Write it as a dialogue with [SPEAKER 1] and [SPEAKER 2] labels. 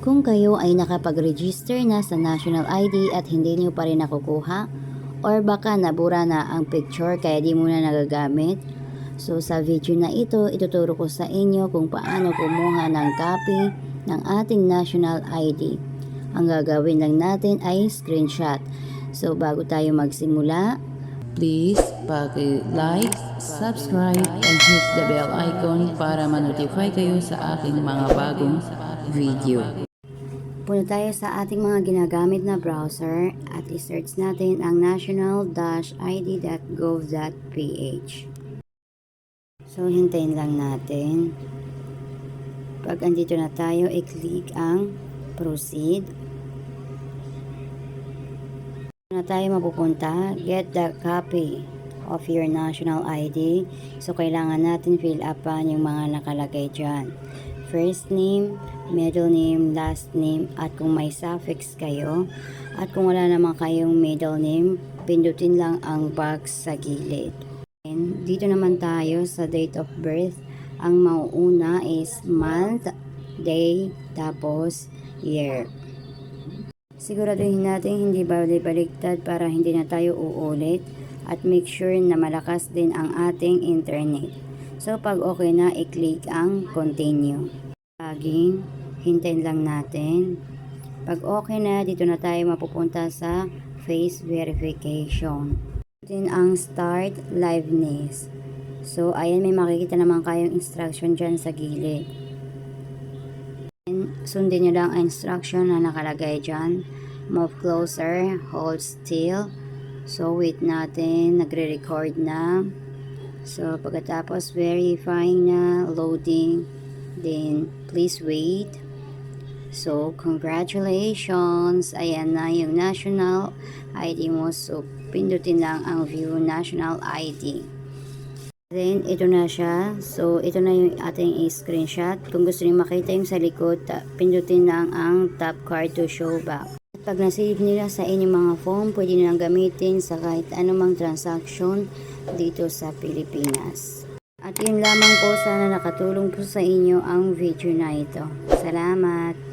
[SPEAKER 1] Kung kayo ay nakapag-register na sa National ID at hindi nyo pa rin nakukuha, or baka nabura na ang picture kaya di mo na nagagamit, so sa video na ito, ituturo ko sa inyo kung paano kumuha ng copy ng ating National ID. Ang gagawin lang natin ay screenshot. So bago tayo magsimula,
[SPEAKER 2] please paki-like, subscribe, and hit the bell icon para ma-notify kayo sa aking mga bagong video.
[SPEAKER 1] punta tayo sa ating mga ginagamit na browser at i-search natin ang national-id.gov.ph. So hintayin lang natin. Pag andito na tayo, i-click ang proceed. Na tayo mapupunta, get the copy of your national ID. So kailangan natin fill upan yung mga nakalagay dyan. First name, middle name, last name, at kung may suffix kayo. At kung wala naman kayong middle name, pindutin lang ang box sa gilid. And dito naman tayo sa date of birth. Ang mauuna is month, day, tapos year. Siguraduhin natin hindi baliktad para hindi na tayo uulit, at make sure na malakas din ang ating internet. So pag okay na, i-click ang continue. Laging hintayin lang natin. Pag okay na, dito na tayo mapupunta sa face verification. Din ang start liveness. So ayan, may makikita naman kayong instruction dyan sa gilid. Sundin nyo lang ang instruction na nakalagay dyan. Move closer, hold still. So wait natin, nagre-record na. So pagkatapos verifying na, loading, then please wait. So congratulations, ayan na yung national ID mo. So pindutin lang ang view national ID. Then, ito na siya. So, ito na yung ating screenshot. Kung gusto niyo makita yung sa likod, pindutin lang ang top card to show back. At pag nasave nila sa inyong mga phone, pwede nilang gamitin sa kahit anumang transaction dito sa Pilipinas. At yun lamang po, sana nakatulong po sa inyo ang video na ito. Salamat!